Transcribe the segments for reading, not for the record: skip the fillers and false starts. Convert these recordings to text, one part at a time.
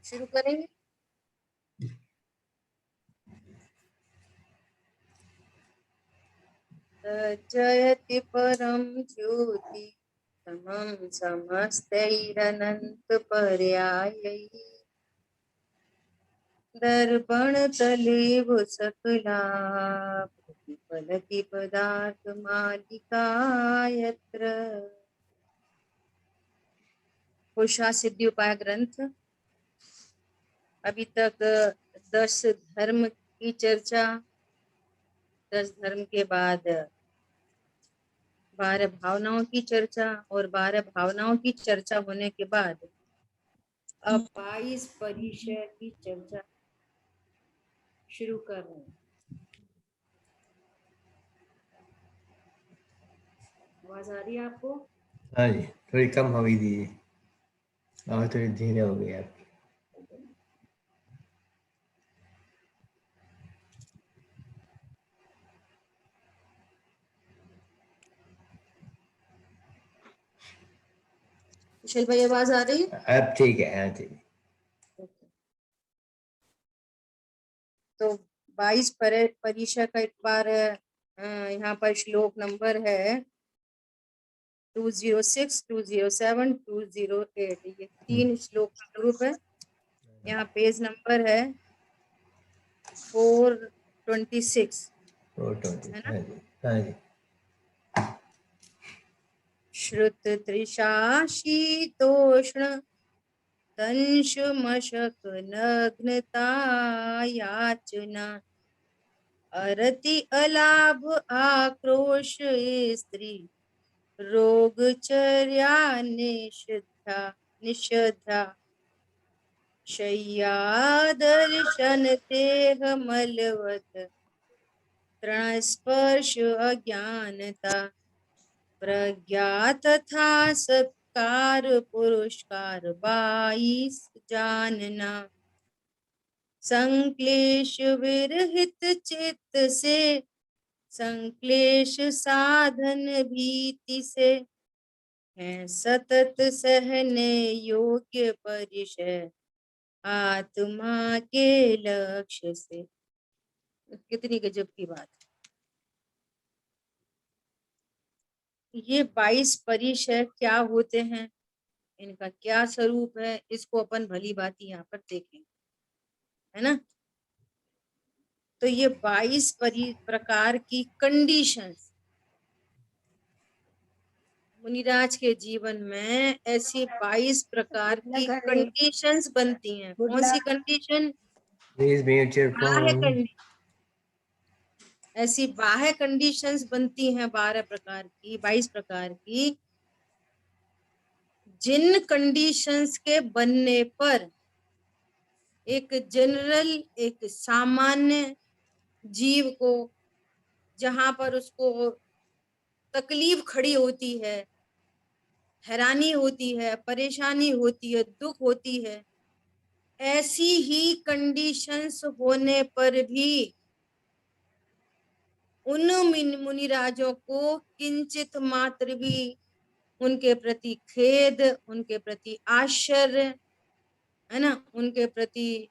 शुरू करेंगे। जयति परम ज्योति समम समस्तैरनंत पर्यायैः दर्पण तलेव सकला प्रतिफलति पदार्थ मालिका यत्र। पुरुषा सिद्धि उपाय ग्रंथ। अभी तक 10 धर्म की चर्चा, 10 धर्म के बाद 12 भावनाओं की चर्चा, और 12 भावनाओं की चर्चा होने के बाद अब 22 परिचय की चर्चा शुरू कर रहे हैं। आवाज आ रही है आपको? हाँ जी, थोड़ी कम हो गई थी और थोड़ी धीरे हो गई आपकी। कुशल भाई आवाज आ रही है? अब ठीक है। हाँ ठीक है। तो 22 परिचय का एक बार यहाँ पर श्लोक नंबर है 206, 207, 208। ये 3 श्लोक का ग्रुप है। यहाँ पेज नंबर है 426, है ना? हाँ जी, हाँ जी। श्रुत तृषा शीतोष्ण तंशु मशक नग्नता याचना अरति अलाभ आक्रोश स्त्री रोगचर्या निषधा शय्या दर्शन तेह मलवत तृण स्पर्श अज्ञानता प्रज्ञा तथा सत्कार पुरस्कार 22 जानना संक्लेश विरहित चित्त से संक्लेश साधन भीति से है सतत सहने योग्य परिचय आत्मा के लक्ष्य से। कितनी गजब की बात। ये 22 परिचय क्या होते हैं, इनका क्या स्वरूप है, इसको अपन भली भांति यहाँ पर देखेंगे, है ना? तो ये 22 प्रकार की कंडीशंस मुनिराज के जीवन में, ऐसी 22 प्रकार की कंडीशंस बनती हैं। कौन सी कंडीशन? ऐसी बाह्य कंडीशंस बनती हैं 12 प्रकार की, 22 प्रकार की, जिन कंडीशंस के बनने पर एक जनरल, एक सामान्य जीव को, जहां पर उसको तकलीफ खड़ी होती है, हैरानी होती है, परेशानी होती है, दुख होती है, ऐसी ही कंडीशंस होने पर भी उन मुनिराजों को किंचित मात्र भी उनके प्रति खेद, उनके प्रति आश्चर्य, है ना, उनके प्रति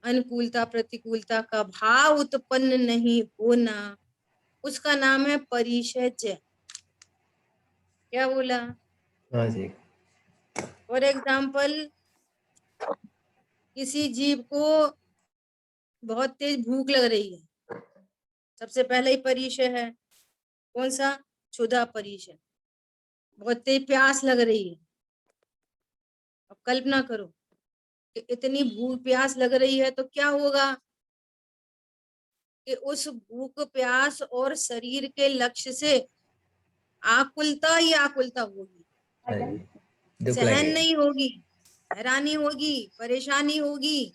अनुकूलता प्रतिकूलता का भाव उत्पन्न नहीं होना, उसका नाम है परिचय। क्या बोला? हाँ जी। फॉर एग्जाम्पल, किसी जीव को बहुत तेज भूख लग रही है, सबसे पहले ही परिचय है कौन सा? क्षुधा परिचय। बहुत तेज प्यास लग रही है। अब कल्पना करो कि इतनी भूख प्यास लग रही है तो क्या होगा कि उस भूख प्यास और शरीर के लक्ष्य से आकुलता ही आकुलता होगी, सहन नहीं होगी, हैरानी होगी, परेशानी होगी।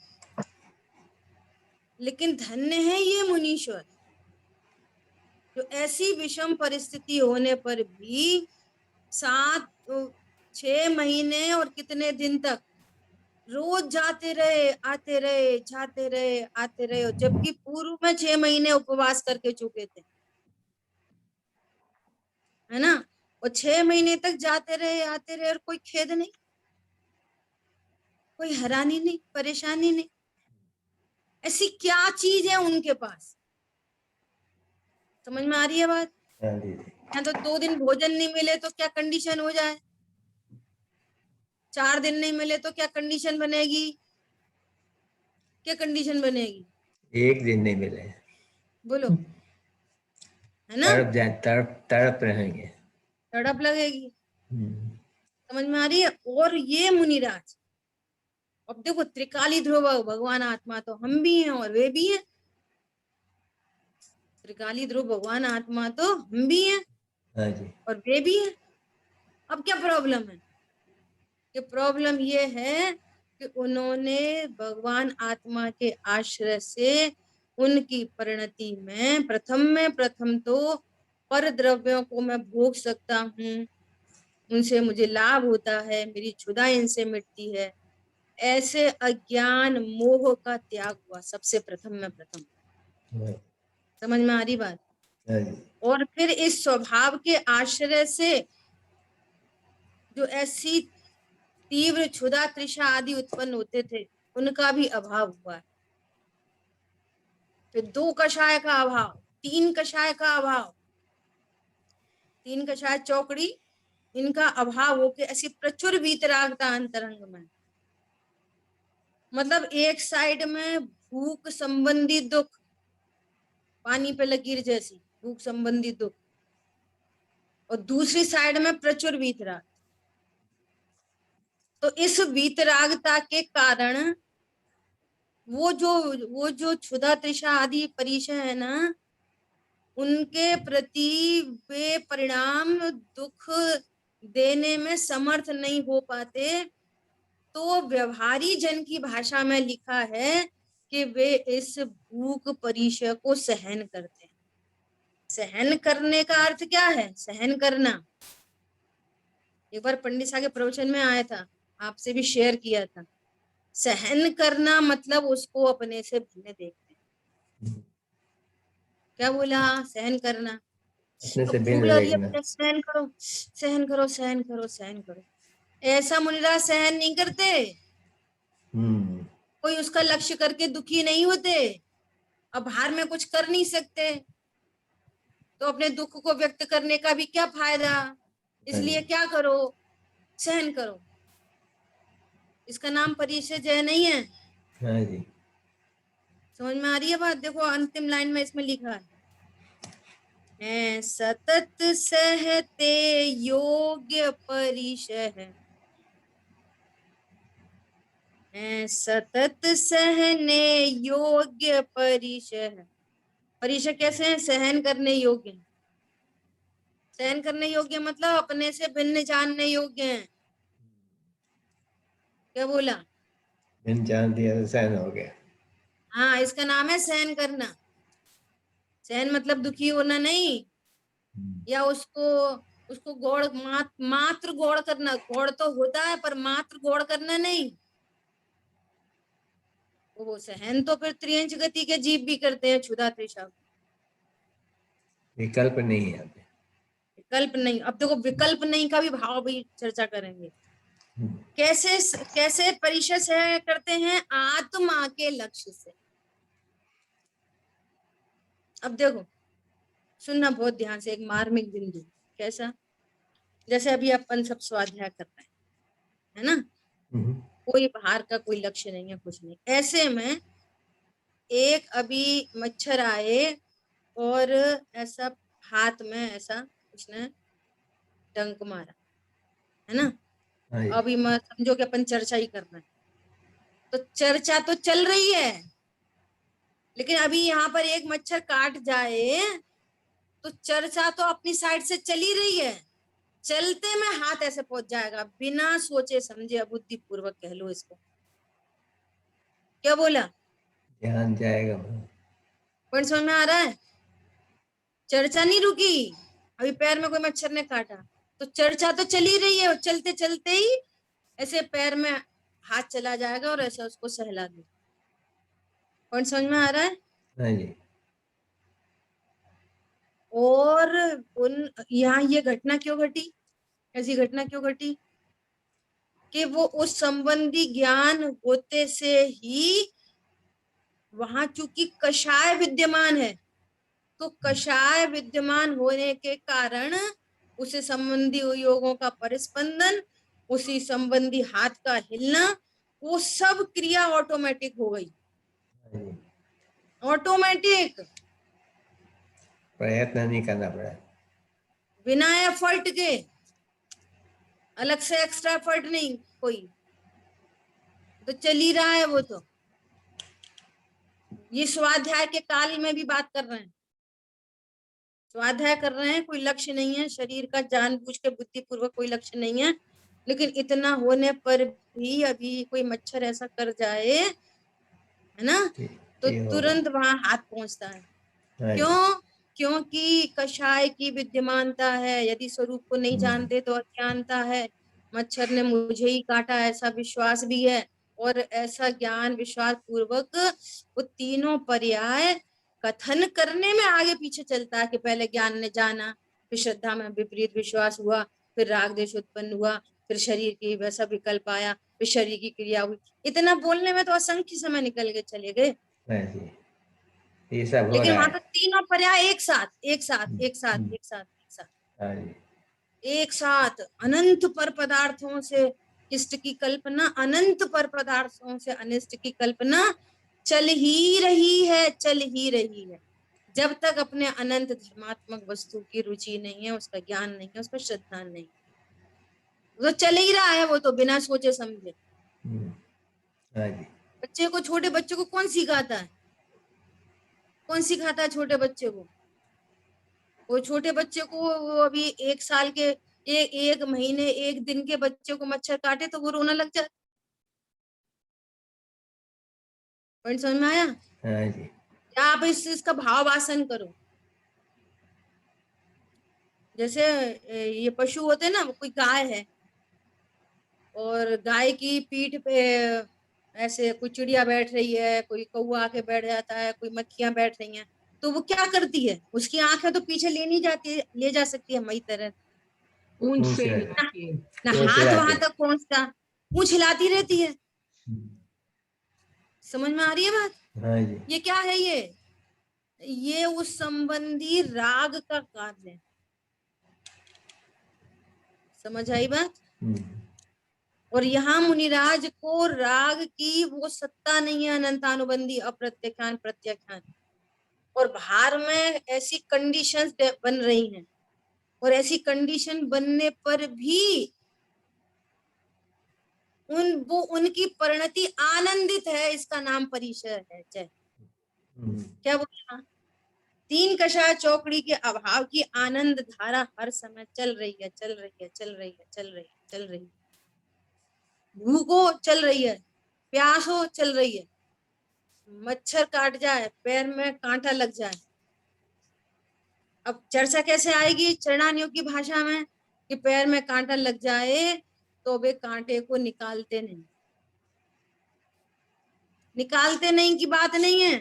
लेकिन धन्य है ये मुनीश्वर जो ऐसी विषम परिस्थिति होने पर भी 6 महीने और कितने दिन तक रोज जाते रहे, आते रहे, जाते रहे, आते रहे, जबकि पूर्व में 6 महीने उपवास करके चुके थे, है ना? और 6 महीने तक जाते रहे, आते रहे, और कोई खेद नहीं, कोई हैरानी नहीं, परेशानी नहीं। ऐसी क्या चीज है उनके पास? समझ में आ रही है बात? हाँ जी। या तो 2 दिन भोजन नहीं मिले तो क्या कंडीशन हो जाए, 4 दिन नहीं मिले तो क्या कंडीशन बनेगी, क्या कंडीशन बनेगी? एक दिन नहीं मिले, बोलो, है ना? तड़प रहेंगे। तड़प लगेगी। हम्म, समझ में आ रही है? और ये मुनिराज, अब देखो त्रिकाली ध्रुव भगवान आत्मा तो हम भी हैं और वे भी हैं। त्रिकाली ध्रुव भगवान आत्मा तो हम भी हैं हाँ जी। और वे भी हैं। अब क्या प्रॉब्लम है? कि प्रॉब्लम ये है कि उन्होंने भगवान आत्मा के आश्रय से उनकी परिणति में प्रथम तो पर द्रव्यों को मैं भोग सकता हूँ, उनसे मुझे लाभ होता है, मेरी क्षुधा इनसे मिटती है। ऐसे अज्ञान मोह का त्याग हुआ सबसे प्रथम में प्रथम। हाँ समझ में आ रही बात? हाँ जी। और फिर इस स्वभाव के आश्रय से जो ऐसी तीव्र क्षुधा तृषा आदि उत्पन्न होते थे, उनका भी अभाव हुआ है। फिर 2 कषाय का अभाव, 3 कषाय का अभाव, 3 कषाय चौकड़ी, इनका अभाव होके ऐसी प्रचुर वीतरागता अंतरंग में। मतलब एक साइड में भूख संबंधी दुख, पानी पे लकीर जैसी भूख संबंधी दुख, और दूसरी साइड में प्रचुर वीतराग। तो इस वीतरागता के कारण वो जो क्षुधा तृषा आदि परिचय है ना, उनके प्रति वे परिणाम दुख देने में समर्थ नहीं हो पाते। तो व्यवहारी जन की भाषा में लिखा है कि वे इस भूख परिचय को सहन करते हैं। सहन करने का अर्थ क्या है? सहन करना एक बार पंडित साहब के प्रवचन में आया था, आपसे भी शेयर किया था। सहन करना मतलब उसको अपने से भिन्न देखते हैं। क्या बोला? सहन करना। अपने तो से भूख भिन्न लग रही है, देखना। बेटा सहन करो, सहन करो, सहन करो, सहन करो। ऐसा मुनिराज सहन नहीं करते। हम्म। कोई उसका लक्ष्य करके दुखी नहीं होते। अब बाहर में कुछ कर नहीं सकते तो अपने दुख को व्यक्त करने का भी क्या फायदा? हाँ इसलिए जी। क्या करो? सहन करो। इसका नाम परिचय जय नहीं है। हाँ जी। समझ में आ रही है बात? देखो अंतिम लाइन में इसमें लिखा है सतत सहते योग्य परिचय है, सतत सहने योग्य परिचय है। परिचय कैसे है? सहन करने योग्य है। सहन करने योग्य मतलब अपने से भिन्न जानने योग्य है। क्या बोला? मैंने जान दिया तो सहन हो गया। हाँ, इसका नाम है सहन करना। सहन मतलब दुखी होना नहीं, या उसको उसको गौड़ मात्र गौड़ करना। गौड़ तो होता है पर मात्र गौड़ करना नहीं। वो सहन तो फिर त्रियंच गति के जीव भी करते हैं, क्षुधा तृषा। विकल्प नहीं है अभी। विकल्प नहीं। अब देखो विकल्प नहीं का भी भाव भी चर्चा करेंगे। हम्म, कैसे कैसे परिचय से करते हैं? आत्मा के लक्ष्य से। अब देखो, सुनना बहुत ध्यान से, एक मार्मिक बिंदु। कैसा? जैसे अभी अपन सब स्वाध्याय कर रहे हैं, है ना? हम्म, कोई बाहर का कोई लक्ष्य नहीं है, कुछ नहीं। ऐसे में एक अभी मच्छर आए और ऐसा हाथ में ऐसा उसने डंक मारा, है ना? हाँ जी। अभी मैं समझो कि अपन चर्चा ही कर रहे हैं, तो चर्चा तो चल रही है, लेकिन अभी यहाँ पर एक मच्छर काट जाए तो चर्चा तो अपनी साइड से चली रही है। चलते में हाथ ऐसे पहुंच जाएगा, बिना सोचे समझे, अबुद्धि पूर्वक कह लो इसको। क्या बोला? ध्यान जाएगा वहाँ। पॉइंट समझ में आ रहा है? चर्चा नहीं रुकी। अभी पैर में कोई मच्छर ने काटा तो चर्चा तो चली रही है, और चलते चलते ही ऐसे पैर में हाथ चला जाएगा और ऐसे उसको सहला दे। पॉइंट समझ में आ रहा है? हाँ जी। और उन यहाँ ये घटना क्यों घटी? ऐसी घटना क्यों घटी? कि वो उस संबंधी ज्ञान होते से ही, वहां चूंकि कषाय विद्यमान है, तो कषाय विद्यमान होने के कारण उसे संबंधी योगों का परिस्पंदन, उसी संबंधी हाथ का हिलना, वो सब क्रिया ऑटोमेटिक हो गई, हाँ जी, ऑटोमेटिक, प्रयत्न नहीं करना पड़ा। बिना एफर्ट के, अलग से एक्स्ट्रा एफर्ट नहीं कोई, तो चल ही रहा है वो। तो ये स्वाध्याय के काल में भी बात कर रहे हैं, स्वाध्याय कर रहे हैं, कोई लक्ष्य नहीं है शरीर का, जानबूझ के बुद्धिपूर्वक कोई लक्ष्य नहीं है, लेकिन इतना होने पर भी अभी कोई मच्छर ऐसा कर जाए, है ना, तो ये होगा। तुरंत वहां हाथ पहुंचता है। हाँ जी, क्यों? क्योंकि कषाय की विद्यमानता है, यदि स्वरूप को नहीं जानते तो अज्ञानता है। मच्छर ने मुझे ही काटा ऐसा विश्वास भी है, और ऐसा ज्ञान विश्वास पूर्वक वो तीनों पर्याय कथन करने में आगे पीछे चलता है कि पहले ज्ञान ने जाना, फिर श्रद्धा में विपरीत विश्वास हुआ, फिर राग द्वेष उत्पन्न हुआ, फिर शरीर की वैसा विकल्प आया, फिर शरीर की क्रिया हुई। इतना बोलने में तो असंख्य समय निकल के चले गए, हाँ जी, ये सब हो लेकिन रहा वहां है। पर तीनों पर्याय एक साथ एक साथ एक साथ एक साथ एक साथ हाँ जी, एक साथ, अनंत पर पदार्थों से इष्ट की कल्पना, अनंत पर पदार्थों से अनिष्ट की कल्पना चल ही रही है, चल ही रही है, जब तक अपने अनंत धर्मात्मक वस्तु की रुचि नहीं है, उसका ज्ञान नहीं है, उसका श्रद्धा नहीं, वो तो चल ही रहा है, वो तो बिना सोचे समझे। हाँ जी, बच्चे को, छोटे बच्चे को कौन सिखाता है, कौन सिखाता है छोटे बच्चे को? वो छोटे बच्चे को, वो अभी 1 साल के, एक महीने 1 दिन के बच्चे को मच्छर काटे तो वो रोना लग जाए। पॉइंट समझ में आया? हाँ जी, या आप इसका भाव वासन करो। जैसे ये पशु होते हैं ना, कोई गाय है और गाय की पीठ पे ऐसे कोई चिड़िया बैठ रही है, कोई कौवा आके बैठ जाता है, कोई मक्खियां बैठ रही हैं, तो वो क्या करती है? उसकी आंखें तो पीछे ले नहीं जाती, ले जा सकती है मई तरह, पूंछ पूंछ से हिलाते, हिलाती है। ना पूंछ हाथ हिलाते। वहां तक पहुंचता, पूंछ हिलाती रहती है। समझ में आ रही है बात? हाँ जी, ये क्या है? ये उस संबंधी राग का कार्य है। समझ आई बात? और यहाँ मुनिराज को राग की वो सत्ता नहीं है, अनंतानुबंधी अप्रत्यख्यान प्रत्याख्यान, और बाहर में ऐसी कंडीशंस बन रही हैं, और ऐसी कंडीशन बनने पर भी उनकी परिणति आनंदित है, इसका नाम परिचय है। जय, क्या बोला? 3 कषाय चौकड़ी के अभाव की आनंद धारा हर समय चल रही है, चल रही है, चल रही है, चल रही है, चल रही है। भूख हो चल रही है, प्यास हो चल रही है, मच्छर काट जाए, पैर में कांटा लग जाए, अब चर्चा कैसे आएगी चरणानियों की भाषा में कि पैर में कांटा लग जाए तो वे कांटे को निकालते नहीं, निकालते नहीं की बात नहीं है,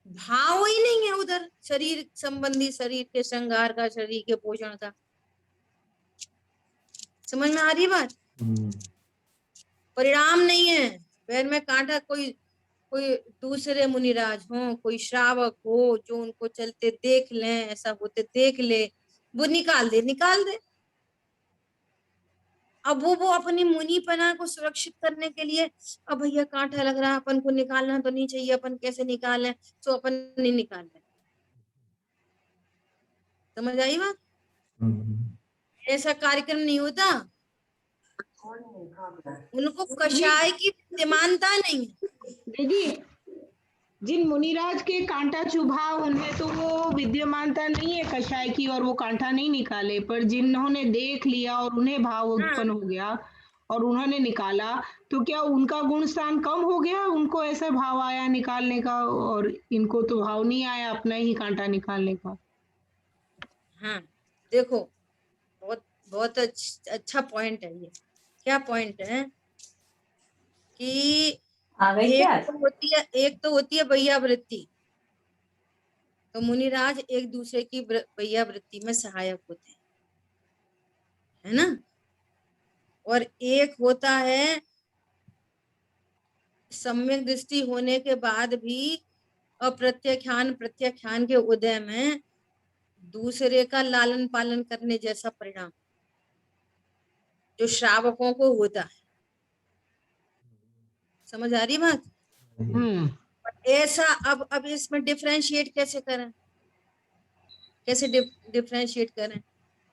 भाव ही नहीं है उधर शरीर संबंधी, शरीर के श्रृंगार का, शरीर के पोषण का। समझ में आ रही बात? परिणाम नहीं है, पैर में कांटा, कोई कोई दूसरे मुनिराज हो, कोई श्रावक हो जो उनको चलते देख लें, ऐसा होते देख ले, वो निकाल दे, निकाल दे। अब वो अपनी मुनिपना को सुरक्षित करने के लिए, अब भैया कांटा लग रहा है, अपन को निकालना तो नहीं चाहिए, अपन कैसे निकालें, तो अपन नहीं निकाल रहे। समझ आई बात? ऐसा कार्यक्रम नहीं होता, उनको कषाय की विद्यमानता नहीं है। दीदी, जिन मुनिराज के कांटा चुभा उनमें तो वो विद्यमानता नहीं है कषाय की, और वो कांटा नहीं निकाले, पर जिन्होंने देख लिया और उन्हें भाव उत्पन्न हो गया और उन्होंने निकाला, तो क्या उनका गुण स्थान कम हो गया? उनको ऐसा भाव आया निकालने का, और इनको तो भाव नहीं आया अपना ही कांटा निकालने का। हाँ, देखो, बहुत बहुत अच्छा पॉइंट है ये। क्या पॉइंट है कि एक तो होती है भैया वृत्ति, तो मुनिराज एक दूसरे की भैया वृत्ति में सहायक होते हैं, है ना? और एक होता है सम्यक दृष्टि होने के बाद भी अप्रत्याख्यान प्रत्याख्यान के उदय में दूसरे का लालन पालन करने जैसा परिणाम जो श्रावकों को होता है। समझ आ रही बात? ऐसा अब इसमें डिफरेंशिएट कैसे करें, कैसे डिफरेंशिएट करें?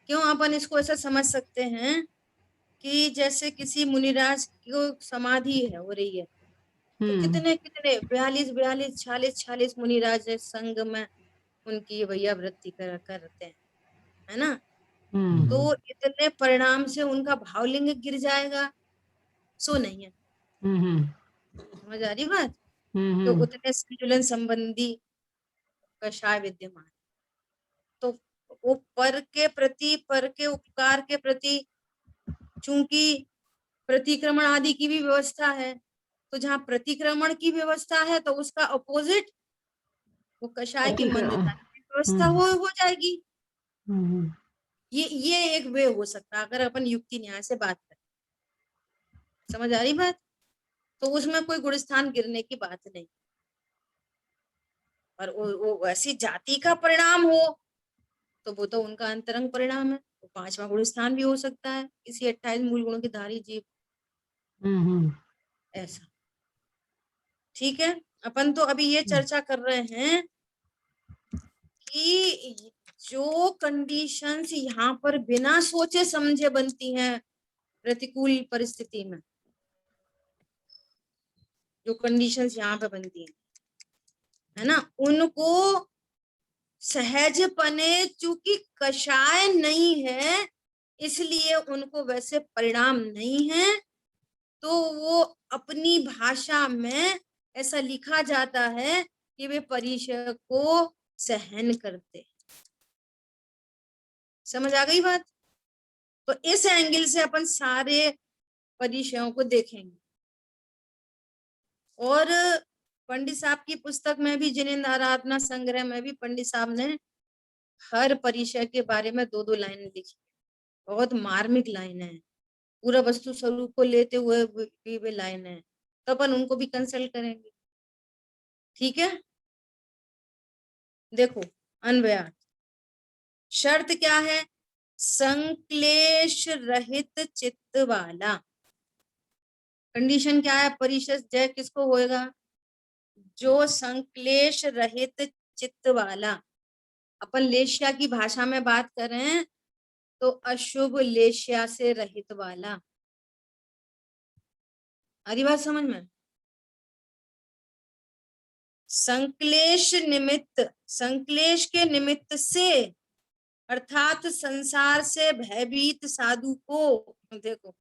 क्यों अपन इसको ऐसा समझ सकते हैं कि जैसे किसी मुनिराज को समाधि है हो रही है, तो कितने 42 46 मुनिराज संग में उनकी भैया वृत्ति करते हैं, है ना? तो इतने परिणाम से उनका भावलिंग गिर जाएगा, सो नहीं है। समझ आ रही बात? तो उतने संजुलन संबंधी कषाय विद्यमान, तो वो पर के उपकार के प्रति चूंकि प्रतिक्रमण आदि की भी व्यवस्था है, तो जहाँ प्रतिक्रमण की व्यवस्था है तो उसका अपोजिट वो कषाय की मंदता की व्यवस्था हो जाएगी। ये एक वे हो सकता है अगर अपन युक्ति न्याय से बात करें। समझ आ रही बात? तो उसमें कोई गुणस्थान गिरने की बात नहीं, और वो वैसी जाति का परिणाम हो तो वो तो उनका अंतरंग परिणाम है, तो 5वां गुणस्थान भी हो सकता है किसी 28 मूल गुणों की धारी जीव। ऐसा ठीक है। अपन तो अभी ये चर्चा कर रहे हैं कि जो कंडीशंस यहाँ पर बिना सोचे समझे बनती हैं प्रतिकूल परिस्थिति में, जो कंडीशंस यहाँ पे बनती है ना, उनको सहजपने चूंकि कषाय नहीं है इसलिए उनको वैसे परिणाम नहीं है, तो वो अपनी भाषा में ऐसा लिखा जाता है कि वे परिचय को सहन करते। समझ आ गई बात? तो इस एंगल से अपन सारे परिचयों को देखेंगे। और पंडित साहब की पुस्तक में भी जिनेंद्र आराधना संग्रह में भी पंडित साहब ने हर परिचय के बारे में 2-2 लाइनें लिखी, बहुत मार्मिक लाइन है, पूरा वस्तु स्वरूप को लेते हुए भी वे लाइन है, तो अपन उनको भी कंसल्ट करेंगे। ठीक है, देखो अन्वयार्थ शर्त क्या है? संक्लेश रहित चित्त वाला। कंडीशन क्या है? परिचय जय किसको होएगा? जो संक्लेश रहित चित्त वाला। अपन लेश्या की भाषा में बात करें तो अशुभ लेश्या से रहित वाला। आरी बात समझ में? संक्लेश निमित्त, संक्लेश के निमित्त से अर्थात संसार से भयभीत साधु को, देखो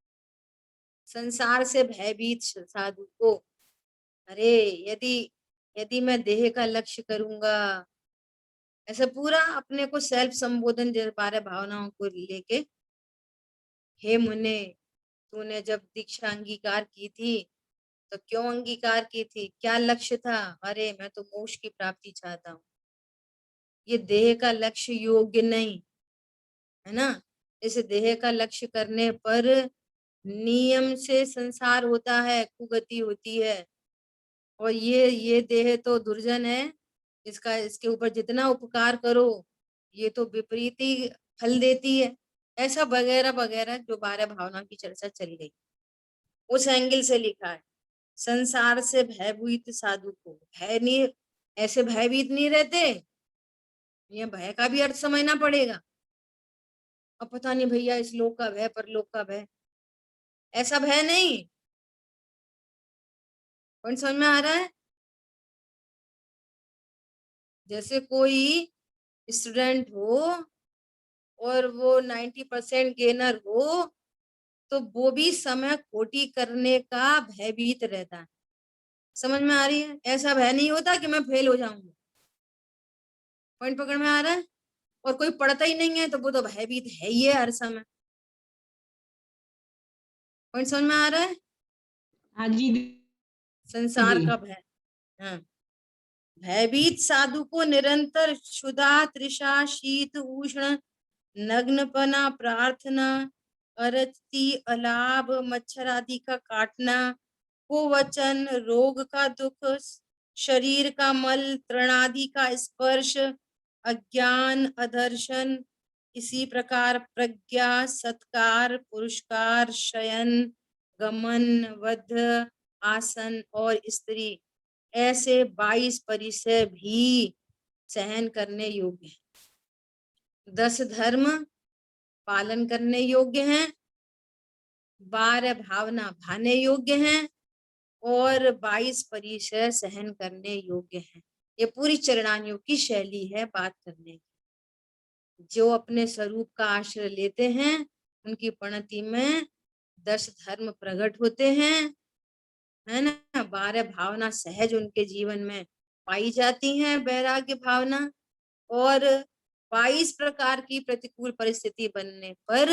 संसार से भयभीत साधु को, अरे यदि मैं देह का लक्ष्य करूंगा, ऐसे पूरा अपने को सेल्फ संबोधन बारे भावनाओं को लेके, हे मुने तूने जब दीक्षा अंगीकार की थी तो क्यों अंगीकार की थी, क्या लक्ष्य था? अरे मैं तो मोक्ष की प्राप्ति चाहता हूँ। ये देह का लक्ष्य योग्य नहीं है ना। इस देह का लक्ष्य करने पर नियम से संसार होता है, कुगति होती है, और ये देह तो दुर्जन है, इसके ऊपर जितना उपकार करो ये तो विपरीत ही फल देती है। ऐसा वगैरह वगैरह जो 12 भावना की चर्चा चल गई, उस एंगल से लिखा है संसार से भयभीत साधु को। भय नहीं, ऐसे भयभीत नहीं रहते, ये भय का भी अर्थ समझना पड़ेगा। अब पता नहीं भैया इस लोक का भय परलोक का भय, ऐसा भय नहीं। कौन समझ में आ रहा है? जैसे कोई स्टूडेंट हो और वो 90% गेनर हो तो वो भी समय खोटी करने का भयभीत रहता है। समझ में आ रही है? ऐसा भय नहीं होता कि मैं फेल हो जाऊंगा। पॉइंट पकड़ में आ रहा है? और कोई पढ़ता ही नहीं है तो वो तो भयभीत है ही है हर समय। पॉइंट समझ में आ रहा है? हाँ जी संसार जी। का भय। हाँ, भयभीत साधु को निरंतर क्षुधा तृषा शीत उष्ण नग्नपना प्रार्थना अरचती, अलाभ, मच्छर आदि का काटना, कुवचन, रोग का दुख, शरीर का मल, तृणादि का स्पर्श, अज्ञान, अदर्शन, इसी प्रकार प्रज्ञा, सत्कार, पुरस्कार, शयन, गमन, वध, आसन और स्त्री, ऐसे 22 परिचय भी सहन करने योग्य हैं। 10 धर्म पालन करने योग्य हैं, 12 भावना भाने योग्य हैं और 22 परिचय सहन करने योग्य हैं। ये पूरी चरणानियों की शैली है बात करने की। जो अपने स्वरूप का आश्रय लेते हैं उनकी पंक्ति में 10 धर्म प्रकट होते हैं, है ना। 12 भावना सहज उनके जीवन में पाई जाती हैं, वैराग्य भावना, और 22 प्रकार की प्रतिकूल परिस्थिति बनने पर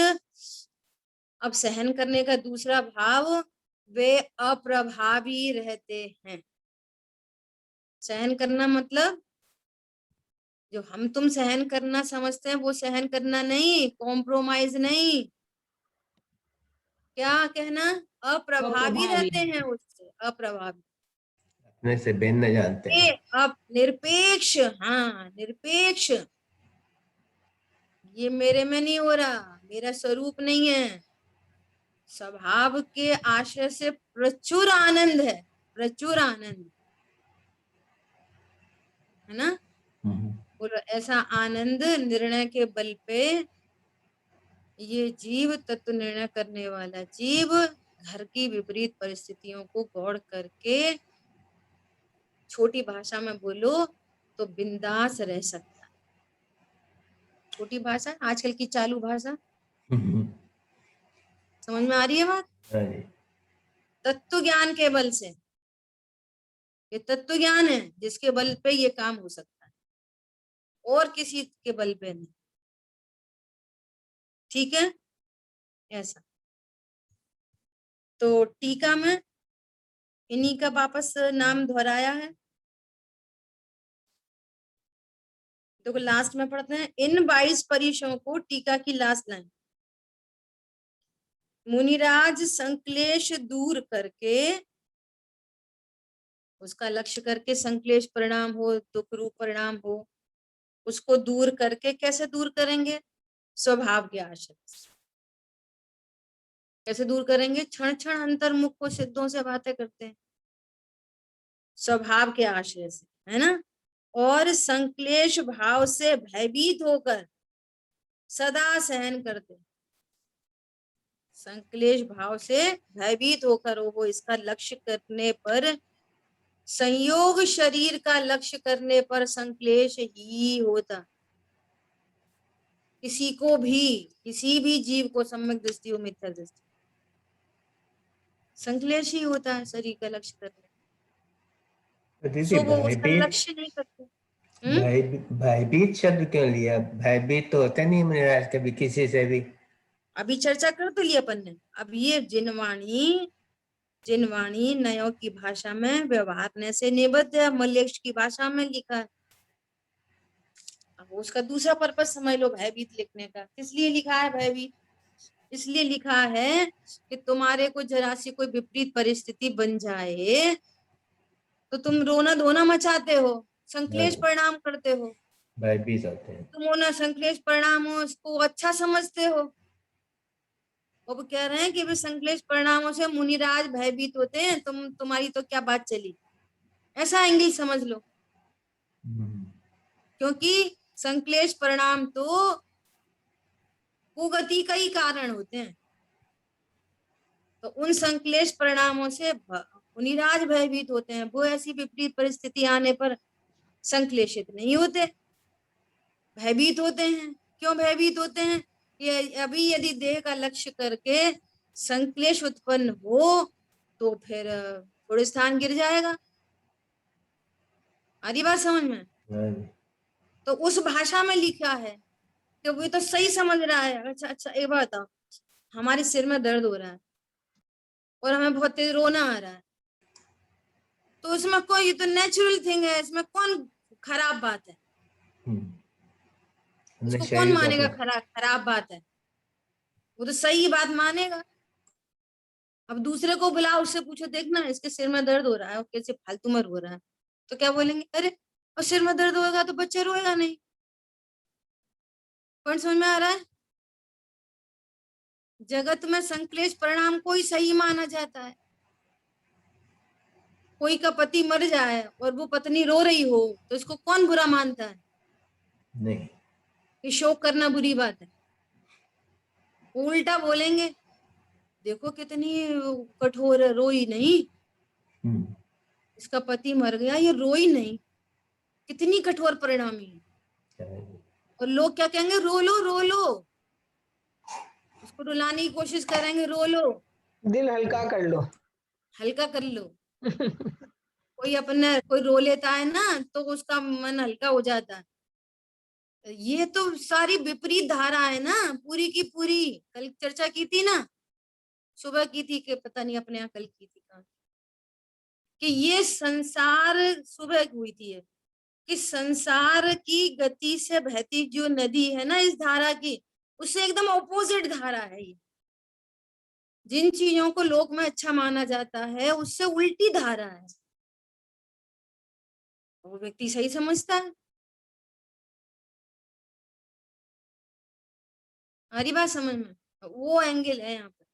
अब सहन करने का दूसरा भाव, वे अप्रभावी रहते हैं। सहन करना मतलब जो हम तुम सहन करना समझते हैं वो सहन करना नहीं, कॉम्प्रोमाइज नहीं, क्या कहना, अप्रभावी रहते हैं उससे, अप्रभावी, अपने से बेन न जानते हैं। अब निरपेक्ष, हाँ निरपेक्ष, ये मेरे में नहीं हो रहा, मेरा स्वरूप नहीं है, स्वभाव के आश्रय से प्रचुर आनंद है, प्रचुर आनंद, है ना। बोलो ऐसा आनंद निर्णय के बल पे ये जीव, तत्व निर्णय करने वाला जीव, घर की विपरीत परिस्थितियों को गौर करके, छोटी भाषा में बोलो तो बिंदास रह सकता है। छोटी भाषा, आजकल की चालू भाषा, समझ में आ रही है बात। तत्व ज्ञान के बल से, ये तत्व ज्ञान है जिसके बल पे ये काम हो सकता है, और किसी के बल पे नहीं, ठीक है ऐसा। तो टीका में इन्हीं का वापस नाम दोहराया है, तो लास्ट में पढ़ते हैं। इन 22 परिचयों को, टीका की लास्ट लाइन, मुनिराज संक्लेश दूर करके, उसका लक्ष्य करके, संक्लेश परिणाम हो, दुख रूप परिणाम हो, उसको दूर करके, कैसे दूर करेंगे, स्वभाव के आश्रय से। कैसे दूर करेंगे, क्षण क्षण अंतर्मुख को सिद्धों से बातें करते हैं, स्वभाव के आश्रय से, है ना। और संक्लेश भाव से भयभीत होकर सदा सहन करते, संक्लेश भाव से भयभीत होकर वो इसका लक्ष्य करने पर, संयोग शरीर का लक्ष्य करने पर संक्लेश ही होता। किसी को भी, किसी भी जीव को सम्यक दृष्टि हो मिथ्या दृष्टि, संक्लेश ही होता है शरीर का लक्ष्य करने, सो वो उसका लक्ष्य नहीं करते। भयभीत शब्द क्यों लिया? भयभीत तो होता नहीं मुनिराज कभी किसी से भी। अभी चर्चा कर तो लिया अपन ने। अब ये जिनवाणी नयों की भाषा में व्यवहार से निबद्ध है, मल्लेश की भाषा में लिखा है। अब उसका दूसरा पर्पज समझ लो भयभीत लिखने का। किस लिए लिखा है भयभीत? इसलिए लिखा है कि तुम्हारे को जरा सी कोई विपरीत परिस्थिति बन जाए तो तुम रोना धोना मचाते हो, संक्लेश परिणाम करते हो, भयभीत होते हैं। तुम ना संक्लेश परिणामों को अच्छा समझते हो। वो कह रहे हैं कि वे संक्लेश परिणामों से मुनिराज भयभीत होते हैं, तुम्हारी तो क्या बात चली, ऐसा एंगल समझ लो। क्योंकि संक्लेश परिणाम तो कुगति का ही कारण होते हैं, तो उन संक्लेश परिणामों से मुनिराज भयभीत होते हैं। वो ऐसी विपरीत परिस्थिति आने पर संक्लेशित नहीं होते, भयभीत होते हैं। क्यों भयभीत होते हैं? ये अभी यदि देह का लक्ष्य करके संक्लेश उत्पन्न हो तो फिर थोड़े स्थान गिर जाएगा। आधी बात समझ में? तो उस भाषा में लिखा है कि वो तो सही समझ रहा है। अच्छा एक बात बताओ, हमारे सिर में दर्द हो रहा है और हमें बहुत तेज रोना आ रहा है, तो उसमें कोई, ये तो नेचुरल थिंग है, इसमें कौन खराब बात है? उसको कौन मानेगा खराब बात है? वो तो सही बात मानेगा। अब दूसरे को बुलाओ, उससे पूछो, देखना इसके सिर में दर्द हो रहा है और कैसे फालतू में रो रहा है, तो क्या बोलेंगे, अरे और सिर में दर्द होगा तो बच्चा रोएगा नहीं। पॉइंट समझ में आ रहा है? जगत में संक्लेश परिणाम को ही सही माना जाता है। कोई का पति मर जाए और वो पत्नी रो रही हो तो इसको कौन बुरा मानता है? नहीं। कि शोक करना बुरी बात है। उल्टा बोलेंगे, देखो कितनी कठोर है, रोई नहीं, इसका पति मर गया, ये रोई नहीं, कितनी कठोर परिणामी है। और लोग क्या कहेंगे, रो लो रो लो, उसको रुलाने की कोशिश करेंगे, रो लो, दिल हल्का कर लो। हल्का कर लो। कोई रो लेता है ना तो उसका मन हल्का हो जाता है। ये तो सारी विपरीत धारा है ना, पूरी की पूरी। कल चर्चा की थी ना, सुबह की थी कि पता नहीं अपने यहाँ कल की थी कहाँ, कि ये संसार, सुबह हुई थी ये, कि संसार की गति से बहती जो नदी है ना इस धारा की, उससे एकदम ऑपोजिट धारा है ये। जिन चीजों को लोक में अच्छा माना जाता है उससे उल्टी धारा है। वो व्यक्ति सही समझता है। हमारी बात समझ में, वो एंगल है यहाँ पर।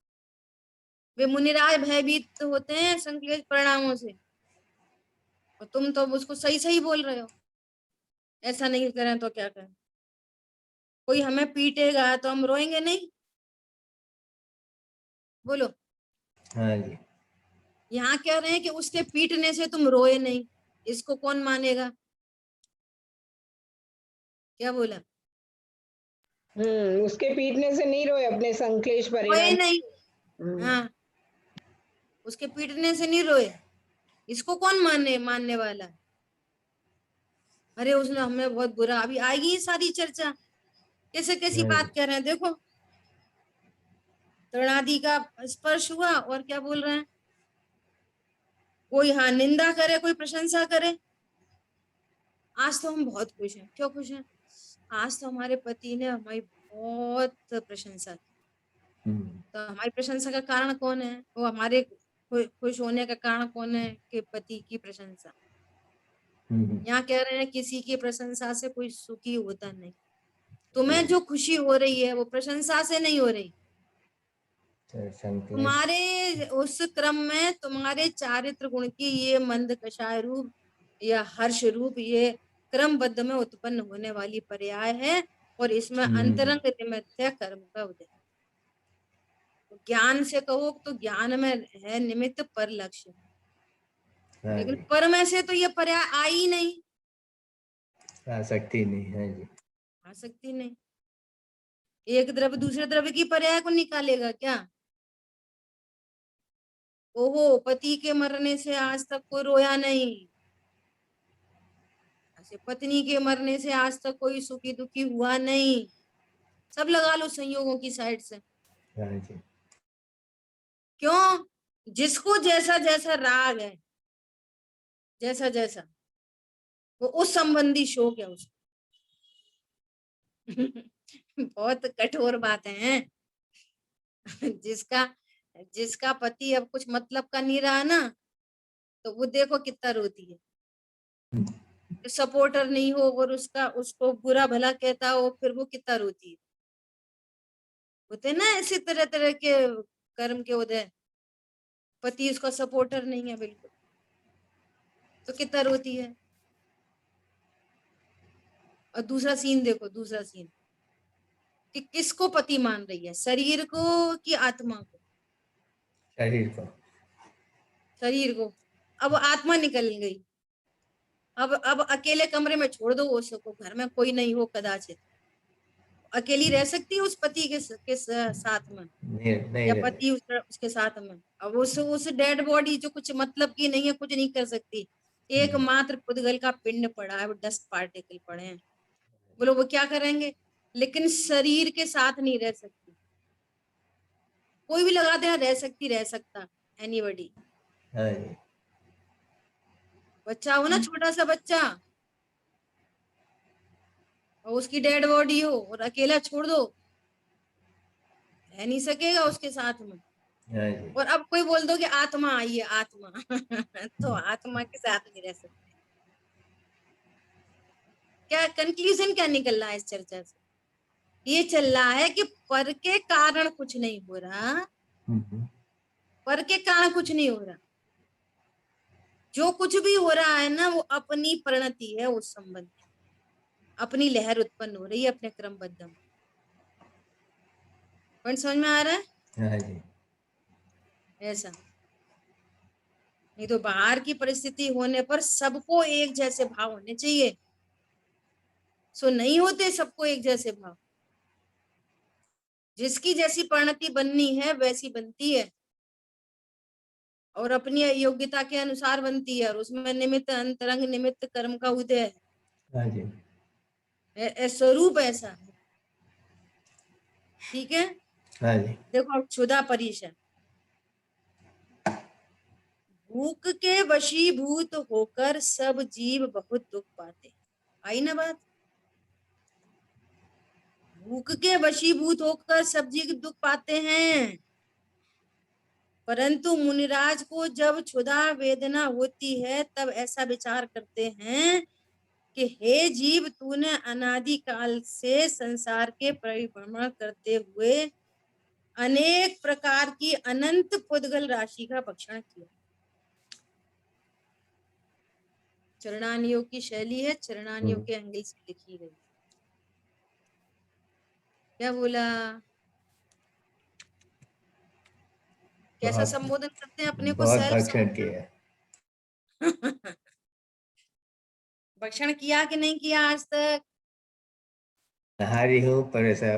वे मुनिराज भयभीत होते हैं संक्लेश परिणामों से, और तुम तो उसको सही सही बोल रहे हो, ऐसा नहीं करें तो क्या करें। कोई हमें पीटेगा तो हम रोएंगे नहीं? बोलो। हाँ जी। यहाँ कह रहे हैं कि उसके पीटने से तुम रोए नहीं, इसको कौन मानेगा? क्या बोला? उसके पीटने से नहीं रोए, अपने संक्लेश रोए परिणाम। नहीं। हाँ, उसके पीटने से नहीं रोए, इसको कौन मानने वाला? अरे उसने हमें बहुत बुरा, अभी आएगी ये सारी चर्चा, कैसे कैसी हाँ बात जी। कह रहे हैं। देखो, तृणादि का स्पर्श हुआ और क्या बोल रहे हैं, कोई हाँ निंदा करे, कोई प्रशंसा करे। आज तो हम बहुत खुश हैं। क्यों खुश हैं? आज तो हमारे पति ने हमारी बहुत प्रशंसा की। तो हमारी प्रशंसा का कारण कौन है? वो हमारे खुश होने का कारण कौन है? कि पति की प्रशंसा। यहाँ कह रहे हैं किसी की प्रशंसा से कोई सुखी होता नहीं। तुम्हें जो खुशी हो रही है वो प्रशंसा से नहीं हो रही, तुम्हारे उस क्रम में तुम्हारे चारित्र गुण की ये मंद कषाय रूप या हर्ष रूप ये क्रमबद्ध में उत्पन्न होने वाली पर्याय है, और इसमें अंतरंग निमित्त है कर्म का उदय। ज्ञान से कहो तो ज्ञान में है निमित्त पर लक्ष्य, लेकिन पर में से तो ये पर्याय आई नहीं, आ सकती नहीं है जी। आ सकती नहीं। एक द्रव्य दूसरे द्रव्य की पर्याय को निकालेगा क्या? ओहो, पति के मरने से आज तक कोई रोया नहीं, ऐसे पत्नी के मरने से आज तक कोई सुखी दुखी हुआ नहीं। सब लगा लो संयोगों की साइड से। हाँ जी। क्यों? जिसको जैसा जैसा राग है, जैसा जैसा वो उस संबंधी शोक है उसको। बहुत कठोर बातें हैं। जिसका जिसका पति अब कुछ मतलब का नहीं रहा ना, तो वो देखो कितना रोती है। सपोर्टर नहीं हो और उसको बुरा भला कहता हो, फिर वो कितना रोती है। होते ना ऐसे तरह तरह के कर्म के उदय, पति उसका सपोर्टर नहीं है बिल्कुल, तो कितना रोती है। और दूसरा सीन देखो, दूसरा सीन कि किसको पति मान रही है, शरीर को कि आत्मा को? शरीर को। शरीर को। अब आत्मा निकल गई, अब अकेले कमरे में छोड़ दो उसको, घर में कोई नहीं हो कदाचित, अकेली रह सकती है उस पति के साथ में, नहीं या रह पति उसके साथ में? अब उस डेड बॉडी जो कुछ मतलब की नहीं है, कुछ नहीं कर सकती, एकमात्र पुद्गल का पिंड पड़ा है, वो डस्ट पार्टिकल पड़े हैं, बोलो वो क्या करेंगे? लेकिन शरीर के साथ नहीं रह सकती। कोई भी लगा देना, रह सकती, रह सकता, एनीबॉडी। हाँ जी। बच्चा हो ना, छोटा सा बच्चा, और उसकी डेड बॉडी हो और अकेला छोड़ दो, रह नहीं सकेगा उसके साथ में। हाँ जी। और अब कोई बोल दो कि आत्मा आई है, आत्मा तो आत्मा के साथ नहीं रह सकते। क्या कंक्लूजन क्या निकल रहा है इस चर्चा से? ये चल रहा है कि पर के कारण कुछ नहीं हो रहा, पर के कारण कुछ नहीं हो रहा। जो कुछ भी हो रहा है ना, वो अपनी परिणति है उस संबंध की, अपनी लहर उत्पन्न हो रही है अपने क्रमबद्ध में। पॉइंट समझ में आ रहा है? हाँ जी। ऐसा नहीं तो बाहर की परिस्थिति होने पर सबको एक जैसे भाव होने चाहिए, सो नहीं होते सबको एक जैसे भाव। जिसकी जैसी परिणति बननी है वैसी बनती है, और अपनी योग्यता के अनुसार बनती है, और उसमें निमित्त अंतरंग निमित्त कर्म का उदय है। हाँ जी। स्वरूप ऐसा है। ठीक है, हाँ जी। देखो अब क्षुधा परिचय। भूख के वशीभूत होकर सब जीव बहुत दुख पाते। आई ना बात? भूख के वशीभूत होकर सब जीव दुख पाते हैं, परंतु मुनिराज को जब क्षुधा वेदना होती है तब ऐसा विचार करते हैं कि हे जीव, तूने अनादि काल से संसार के परिभ्रमण करते हुए अनेक प्रकार की अनंत पुद्गल राशि का भक्षण किया। चरणानियों की शैली है, चरणानियों के एंगल से लिखी गई। क्या बोला? कैसा संबोधन करते हैं अपने को? बहुत सेल्फ भक्षण किया। भक्षण किया कि नहीं किया आज तक? हारी हूँ पर ऐसा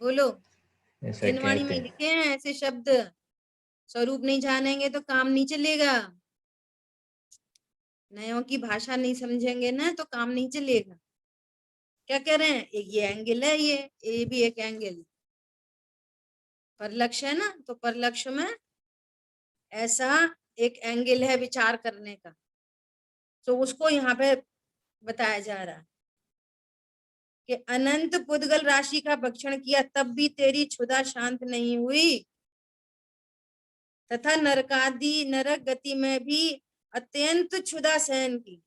बोलो। ऐसा जिनवाणी कहते में हैं। लिखे हैं ऐसे शब्द। स्वरूप नहीं जानेंगे तो काम नहीं चलेगा। नयों की भाषा नहीं समझेंगे ना तो काम नहीं चलेगा। क्या कह रहे हैं? ये एंगल है, ये भी एक एंगल। परलक्ष्य है ना, तो परलक्ष्य में ऐसा एक एंगल है विचार करने का, तो उसको यहाँ पे बताया जा रहा है कि अनंत पुद्गल राशि का भक्षण किया तब भी तेरी क्षुधा शांत नहीं हुई, तथा नरकादि नरक गति में भी अत्यंत क्षुधा सहन की।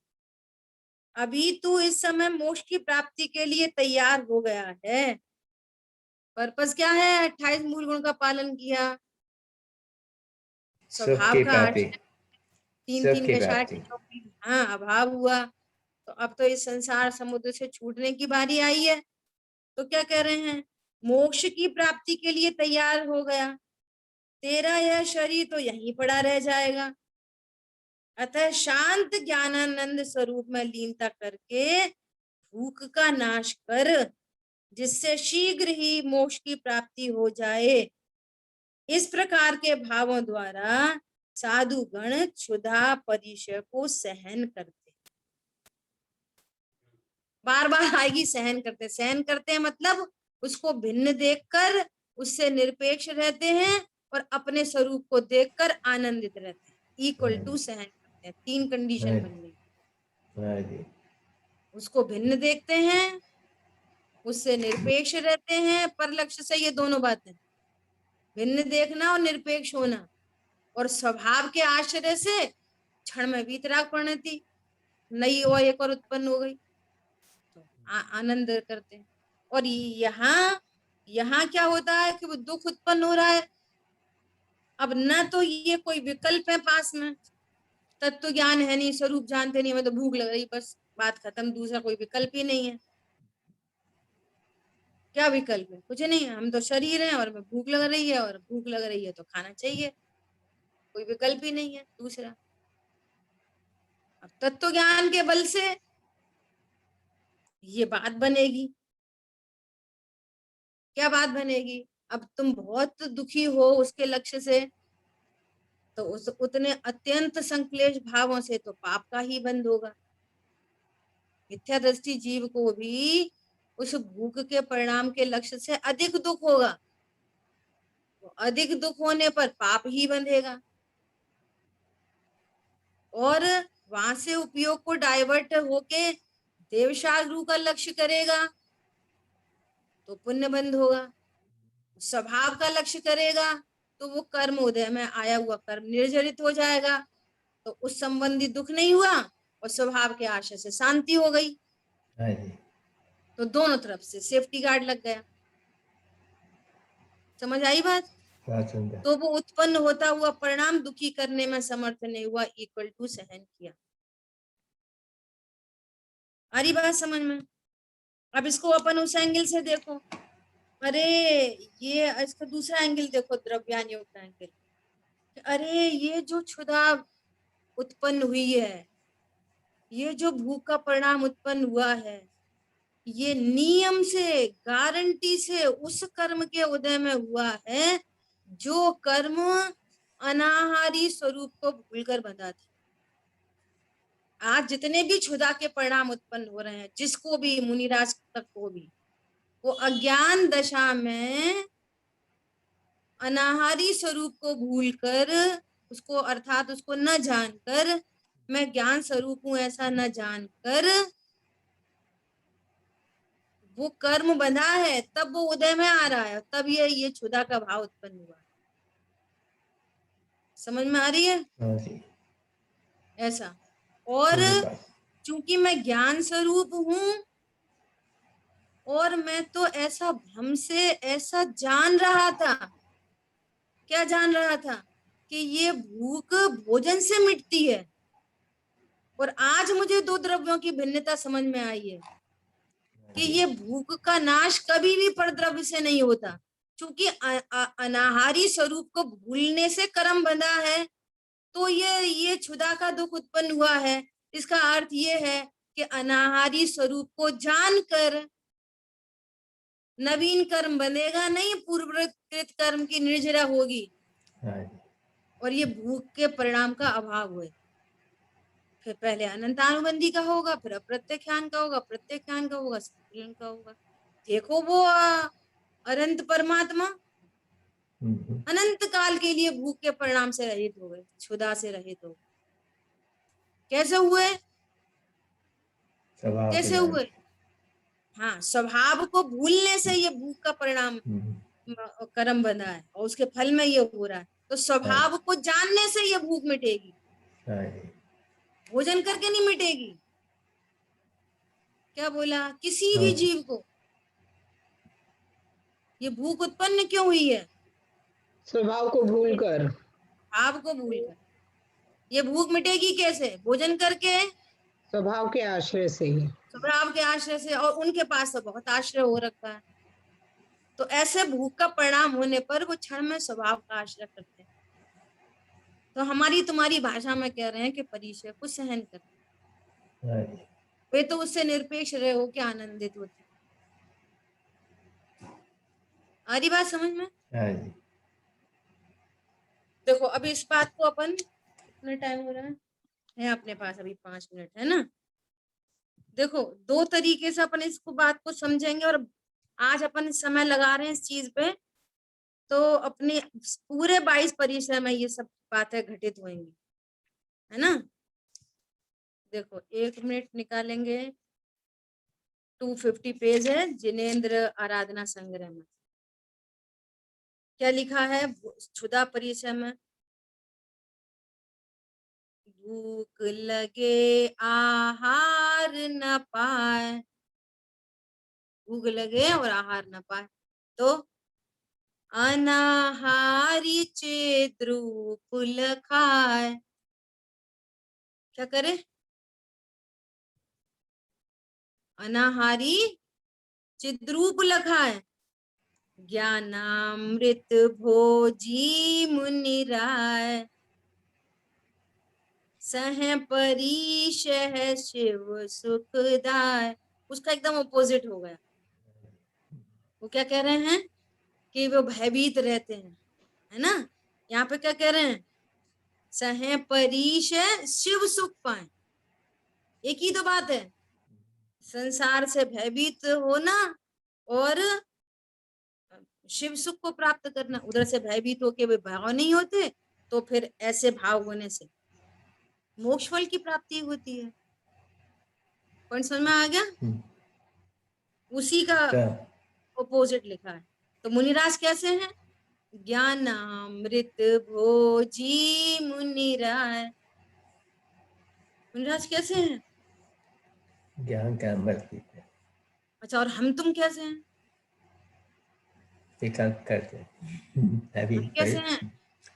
अभी तू इस समय मोक्ष की प्राप्ति के लिए तैयार हो गया है। पर्पस क्या है? 28 मूल गुण का पालन किया, सुख स्वभाव की का प्राप्ति। आश्रय, तीन सुख तीन की कषाय प्राप्ति। हाँ, अभाव हुआ, तो अब तो इस संसार समुद्र से छूटने की बारी आई है। तो क्या कह रहे हैं? मोक्ष की प्राप्ति के लिए तैयार हो गया, तेरा यह शरीर तो यहीं पड़ा रह जाएगा। अतः शांत ज्ञानानंद स्वरूप में लीनता करके भूख का नाश कर, जिससे शीघ्र ही मोक्ष की प्राप्ति हो जाए। इस प्रकार के भावों द्वारा साधु गण क्षुधा परिचय को सहन करते, बार बार आएगी, सहन करते। सहन करते हैं मतलब उसको भिन्न देखकर उससे निरपेक्ष रहते हैं, और अपने स्वरूप को देखकर आनंदित रहते हैं। इक्वल टू सहन करते हैं। तीन कंडीशन बन गई। हाँ जी। उसको भिन्न देखते हैं, उससे निरपेक्ष रहते हैं। पर लक्ष्य से ये दोनों बातें, भिन्न देखना और निरपेक्ष होना, और स्वभाव के आश्रय से क्षण में वीतराग परिणति नई और एक और उत्पन्न हो गई, तो आनंद करते हैं। और यहाँ क्या होता है कि वो दुख उत्पन्न हो रहा है। अब न तो ये कोई विकल्प है पास में, तत्व ज्ञान है नहीं, स्वरूप जानते नहीं, हमें तो भूख लग रही, बस बात खत्म। दूसरा कोई विकल्प ही नहीं है। क्या विकल्प है? कुछ नहीं है। हम तो शरीर हैं और हमें भूख लग रही है, और भूख लग रही है तो खाना चाहिए, कोई विकल्प ही नहीं है दूसरा। अब तत्व ज्ञान के बल से ये बात बनेगी। क्या बात बनेगी? अब तुम बहुत दुखी हो उसके लक्ष्य से, तो उस उतने अत्यंत संक्लेश भावों से तो पाप का ही बंध होगा। मिथ्या दृष्टि जीव को भी उस भूख के परिणाम के लक्ष्य से अधिक दुख होगा, तो अधिक दुख होने पर पाप ही बंधेगा, और वहां से उपयोग को डाइवर्ट होके देवशास्त्रु का लक्ष्य करेगा तो पुण्य बंध होगा। स्वभाव का लक्ष्य करेगा तो वो कर्म उदय में आया हुआ कर्म निर्जरित हो जाएगा, तो उस संबंधी दुख नहीं हुआ और स्वभाव के आशय से शांति हो गई। हाँ जी, तो दोनों तरफ से सेफ्टी गार्ड लग गया। समझ आई बात? बहुत सुंदर। तो वो उत्पन्न होता हुआ परिणाम दुखी करने में समर्थ नहीं हुआ, इक्वल टू सहन किया। आ रही बात समझ में? अब इसको अपन उस एंगल से देखो, अरे ये इसका दूसरा एंगल देखो, द्रव्यान युक्त एंगल। अरे ये जो क्षुधा उत्पन्न हुई है, ये जो भूख का परिणाम उत्पन्न हुआ है, ये नियम से, गारंटी से उस कर्म के उदय में हुआ है जो कर्म अनाहारी स्वरूप को भूलकर बंधा था। आज जितने भी क्षुधा के परिणाम उत्पन्न हो रहे हैं, जिसको भी, मुनिराज तक को भी, वो अज्ञान दशा में अनाहारी स्वरूप को भूलकर, उसको अर्थात उसको न जानकर, मैं ज्ञान स्वरूप हूं ऐसा न जानकर वो कर्म बंधा है, तब वो उदय में आ रहा है, तब ये क्षुधा का भाव उत्पन्न हुआ। समझ में आ रही है? हाँ जी, ऐसा। और पूरी बात। चूंकि मैं ज्ञान स्वरूप हूं और मैं तो ऐसा भ्रम से ऐसा जान रहा था, क्या जान रहा था? कि ये भूख भोजन से मिटती है। और आज मुझे दो द्रव्यों की भिन्नता समझ में आई है कि ये भूख का नाश कभी भी परद्रव्य से नहीं होता, क्योंकि अनाहारी स्वरूप को भूलने से कर्म बंधा है। तो ये क्षुधा का दुख उत्पन्न हुआ है। इसका अर्थ ये है कि अनाहारी स्वरूप को जानकर नवीन कर्म बनेगा नहीं, पूर्वकृत कर्म की निर्जरा होगी। हाँ जी, और ये भूख के परिणाम का अभाव हुए। फिर पहले अनंतानुबंधी का होगा, फिर अप्रत्यख्यान का होगा, प्रत्यख्यान का होगा, संतुलन का होगा। देखो वो अनंत परमात्मा अनंत काल के लिए भूख के परिणाम से रहित हो गए, क्षुधा से रहित हो गए। कैसे हुए? स्वभाव के कैसे ज्ञान हुए? से। हाँ, स्वभाव को भूलने से ये भूख का परिणाम कर्म बंधा है और उसके फल में ये हो रहा है। तो स्वभाव को जानने से ये भूख मिटेगी, हाँ जी, भोजन करके नहीं मिटेगी। क्या बोला? किसी हाँ भी जी, जीव को ये भूख उत्पन्न क्यों हुई है? स्वभाव को भूलकर, भाव को भूलकर। ये भूख मिटेगी कैसे? भोजन करके, स्वभाव के आश्रय से ही। स्वभाव के आश्रय से। और उनके पास तो बहुत आश्रय हो रखा है, तो ऐसे भूख का परिणाम होने पर वो क्षण में स्वभाव का आश्रय करते हैं। तो हमारी तुम्हारी भाषा में कह रहे हैं कि परिचय को सहन करते, हाँ जी, वे तो उससे निरपेक्ष रहे हो के आनंदित होते। आ रही बात समझ में? हाँ जी, देखो अभी इस बात को अपन, कितना टाइम हो रहा है अपने पास? अभी 5 मिनट है ना। देखो दो तरीके से अपन इसको बात को समझेंगे, और आज अपन समय लगा रहे हैं इस चीज पे, तो अपने पूरे 22 परिचय में ये सब बातें घटित होंगी, है ना। देखो 1 मिनट निकालेंगे, 250 पेज है जिनेन्द्र आराधना संग्रह में। क्या लिखा है क्षुधा परिचय में? भूख लगे आहार न पाए, भूख लगे और आहार न पाए तो अनाहारी चिद्रूप लखाए। क्या करे? अनाहारी चिद्रूप लखाए, ज्ञानामृत भोजी मुनिराय, सह परीश है शिव सुखदाय। उसका एकदम अपोजिट हो गया। वो क्या कह रहे हैं कि वो भयभीत रहते हैं, है ना। यहाँ पे क्या कह रहे हैं? सह परीश है शिव सुख पाए। एक ही तो बात है, संसार से भयभीत होना और शिव सुख को प्राप्त करना। उधर से भयभीत होके वे भाव नहीं होते, तो फिर ऐसे भाव होने से मोक्ष फल की प्राप्ति होती है। पॉइंट समझ में आ गया? उसी का तो अपोजिट लिखा है। तो मुनिराज कैसे हैं? ज्ञानामृत भोजी मुनिराज। मुनिराज कैसे हैं? ज्ञान का अमृत पीते हैं, अच्छा, और हम तुम कैसे हैं? विकल्प करते हैं। अभी हम कैसे हैं?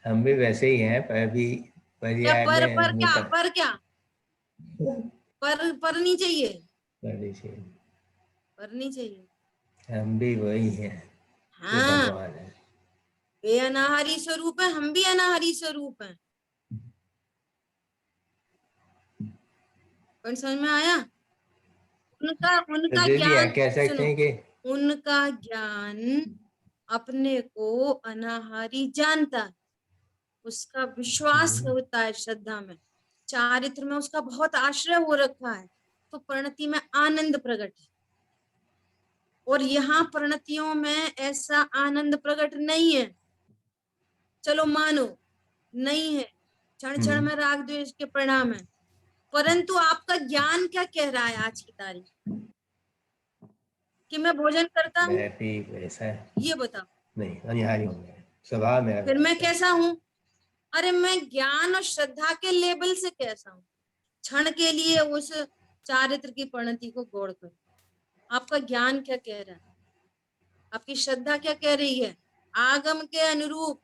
हम भी वैसे ही हैं, पर अभी क्या पर्याय पर में क्या विकल्प पर क्या पर नहीं चाहिए, कर दीजिए। पर नहीं चाहिए। हम भी वही हैं जो हाँ, भगवान है। वे अनाहरी स्वरूप है, हम भी अनाहरी स्वरूप हैं। पर समझ में आया? उनका तो उनका दीदी ज्ञान, कह सकते सुनो, हैं कि उनका ज्ञान अपने को अनाहारी जानता है, उसका विश्वास होता है श्रद्धा में, चारित्र में उसका बहुत आश्रय हो रखा है, तो परिणति में आनंद प्रकट है। और यहाँ परिणतियों में ऐसा आनंद प्रकट नहीं है, चलो मानो नहीं है, क्षण क्षण में राग द्वेष के परिणाम है, परंतु आपका ज्ञान क्या कह रहा है आज की तारीख कि मैं भोजन करता हूँ? मैं भी वैसा है। ये बताओ, नहीं, अनिहारी होंगे, स्वभाव मेरा फिर मैं वैसा है। कैसा हूँ? अरे मैं ज्ञान और श्रद्धा के लेवल से कैसा हूँ? क्षण के लिए उस चारित्र की परिणति को गौड़ कर, आपका ज्ञान क्या कह रहा है, आपकी श्रद्धा क्या कह रही है? आगम के अनुरूप,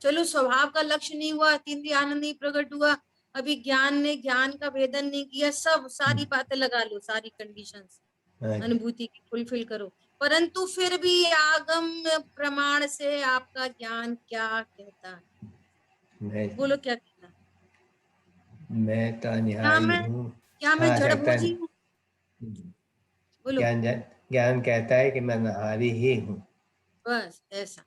चलो स्वभाव का लक्ष्य नहीं हुआ, तीन आनंद नहीं प्रकट हुआ, अभी ज्ञान ने ज्ञान का भेदन नहीं किया, सब सारी बातें लगा लो, सारी कंडीशंस हाँ जी, अनुभूति की फुलफिल करो, परंतु फिर भी आगम प्रमाण से आपका ज्ञान क्या कहता है? बोलो क्या कहता है? मैं तो क्या अनिहारी मैं हूँ। क्या मैं हाँ जड़ सकता भोजी है। हूँ? बोलो। ज्ञान ज्ञान कहता है कि मैं अनिहारी ही हूँ। बस ऐसा,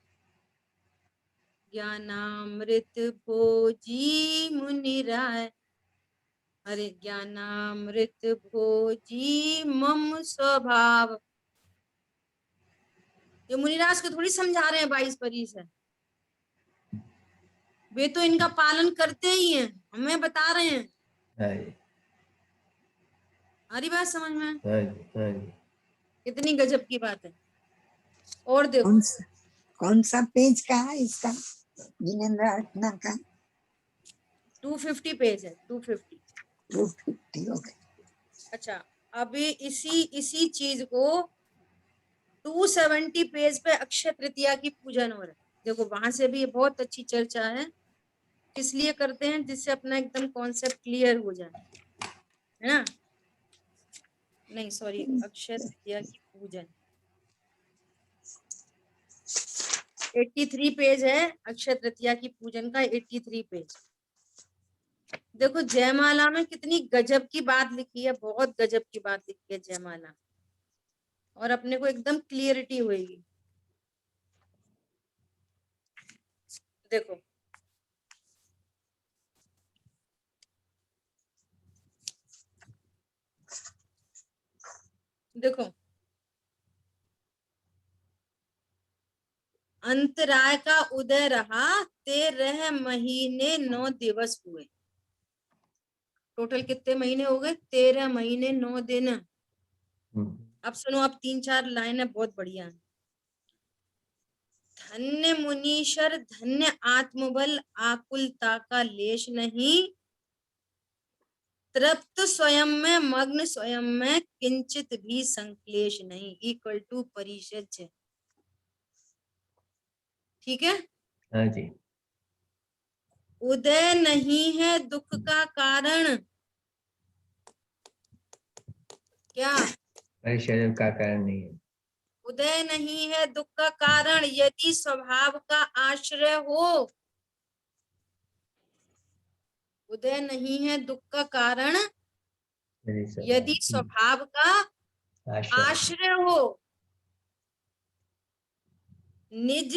ज्ञानामृत भोजी मुनिराय, अरे ज्ञानामृत भोजी मम स्वभाव। ये मुनिराज को थोड़ी समझा रहे हैं 22 परी से, वे तो इनका पालन करते ही हैं, हमें बता रहे हैं। हाँ जी, हमारी बात समझ में? हाँ जी, हाँ जी। कितनी गजब की बात है। और देखो, कौन सा पेज का है इसका, जिनेन्द्र रत्ना का? 250 पेज है, 250। 250 हो गए। अच्छा, अभी इसी चीज को 270 पेज पे अक्षय तृतीया की पूजन हो रहा है। देखो वहां से भी बहुत अच्छी चर्चा है, किस लिए करते हैं, जिससे अपना एकदम कॉन्सेप्ट क्लियर हो जाए, है ना? नहीं सॉरी, अक्षय तृतीया की पूजन 83 पेज है, अक्षय तृतीया की पूजन का 83 पेज। देखो जयमाला में कितनी गजब की बात लिखी है, बहुत गजब की बात लिखी है जयमाला, और अपने को एकदम क्लियरिटी होगी। देखो देखो, अंतराय का उदय रहा 13 महीने 9 दिवस हुए। टोटल कितने महीने हो गए? 13 महीने 9 दिन। अब सुनो, अब 3-4 लाइनें बहुत बढ़िया है। धन्य मुनीश्वर धन्य आत्मबल, आकुलता का लेश नहीं, तृप्त स्वयं में मग्न स्वयं में, किंचित भी संक्लेश नहीं, इक्वल टू परिषद। ठीक है? हाँ जी, उदय नहीं है दुख का कारण, क्या? परिशरीर का कारण नहीं है। उदय नहीं है दुख का कारण, यदि स्वभाव का आश्रय हो। उदय नहीं है दुख का कारण, यदि स्वभाव का आश्रय आश्रय हो, निज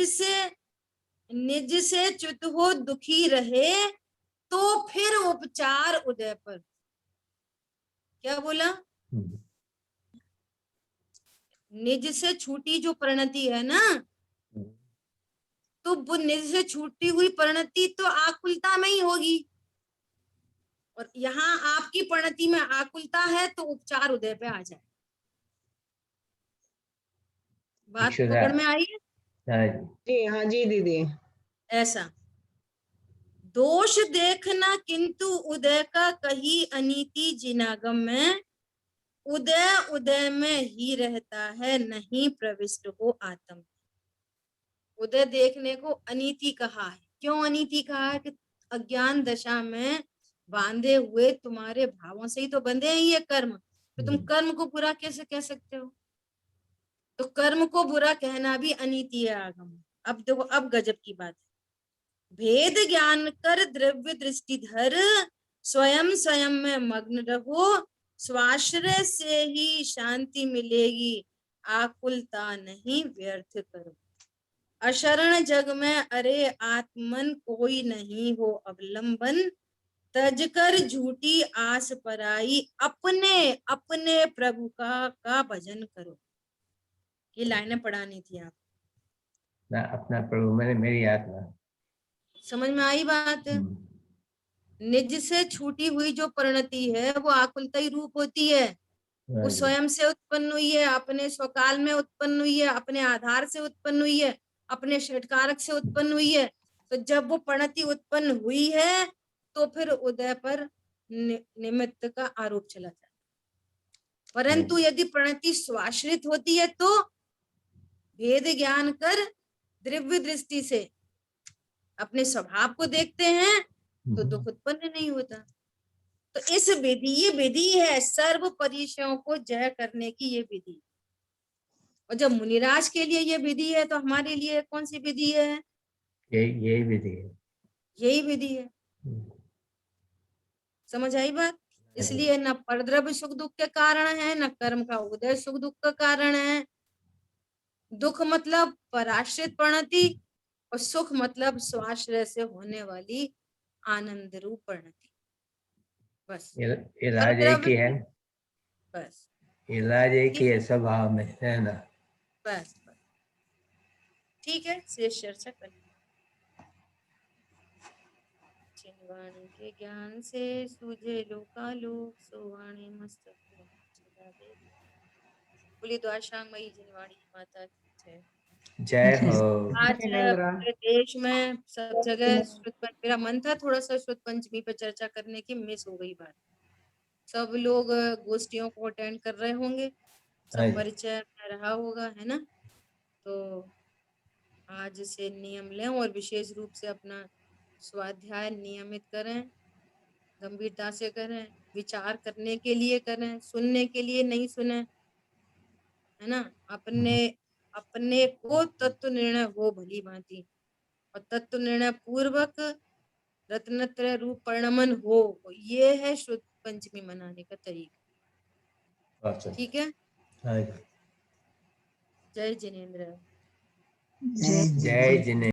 से च्युत हो दुखी रहे, तो फिर उपचार उदय पर। क्या बोला? निज से छूटी जो परिणति है ना, तो वो निज से छूटी हुई परिणति तो आकुलता में ही होगी, और यहाँ आपकी परिणति में आकुलता है, तो उपचार उदय पे आ जाए। बात इक्षुधा। पकड़ में आई है? हाँ जी। जी हाँ जी दीदी। ऐसा दोष देखना किंतु उदय का कही अनीति जिनागम में, उदय उदय में ही रहता है नहीं प्रविष्ट हो आत्म। उदय देखने को अनीति कहा है। क्यों अनीति कहा है? कि अज्ञान दशा में बांधे हुए तुम्हारे भावों से ही तो बंधे हैं ये कर्म, तो तुम कर्म को बुरा कैसे कह सकते हो? तो कर्म को बुरा कहना भी अनीति है आगम। अब देखो, अब गजब की बात है। भेद ज्ञान कर द्रव्य दृष्टि धर, स्वयं स्वयं में मग्न रहो, स्वाश्रय से ही शांति मिलेगी, आकुलता नहीं व्यर्थ करो। अशरण जग में अरे आत्मन कोई नहीं हो अवलंबन, तज कर झूठी आस पराई, अपने अपने प्रभु का भजन करो। ये लाइनें पढ़ानी थी आप। ना अपना प्रभु मैंने मेरी आत्मा। समझ में आई बात? निज से छूटी हुई जो परिणति है वो आकुलता ही रूप होती है। वो स्वयं से उत्पन्न हुई है, अपने स्वकाल में उत्पन्न हुई है, अपने आधार से उत्पन्न हुई है, अपने षटकारक से उत्पन्न हुई है। तो जब वो परिणति उत्पन्न हुई है तो फिर उदय पर निमित्त का आरोप चला जाता है। परंतु यदि परिणति स्वाश्रित होती है तो भेद ज्ञान कर द्रव्य दृष्टि से अपने स्वभाव को देखते हैं तो दुख उत्पन्न नहीं होता। तो इस विधि, ये विधि है सर्व परिचयों को जय करने की, ये विधि। और जब मुनिराज के लिए ये विधि है तो हमारे लिए कौन सी विधि है? यही विधि है, यही विधि है। समझ आई बात? इसलिए न परद्रव्य सुख दुख के कारण है, न कर्म का उदय सुख दुख का कारण है। दुख मतलब पराश्रित परिणति और सुख मतलब स्वाश्रय से होने वाली आनंद रूप परिणति। बस इलाज एक ही है, बस इलाज एक ही है, स्वभाव में है ना। बस ठीक है, शेष चर्चा करेंगे। वाणी के ज्ञान से सूझे लोकालोक, सोवाणी मस्तक बोली द्वारशांगमयी जिनवाणी माता की जय हो। आज पूरे देश में सब जगह मेरा मन था थोड़ा सा श्रुत पंचमी पे चर्चा करने की, मिस हो गई बात। सब लोग गोष्ठियों को अटेंड कर रहे होंगे, सब परिचय रहा होगा, है ना। तो आज से नियम लें और विशेष रूप से अपना स्वाध्याय नियमित करें, गंभीरता से करें, विचार करने के लिए करें, सुनने के लिए नहीं सुने, है ना। अपने को तत्व निर्णय हो भली भांति, और तत्व निर्णय पूर्वक रत्नत्रय रूप परिणमन हो, ये है शुद्ध पंचमी मनाने का तरीका। ठीक है। जय जिनेन्द्र। जय जिनेन्द्र।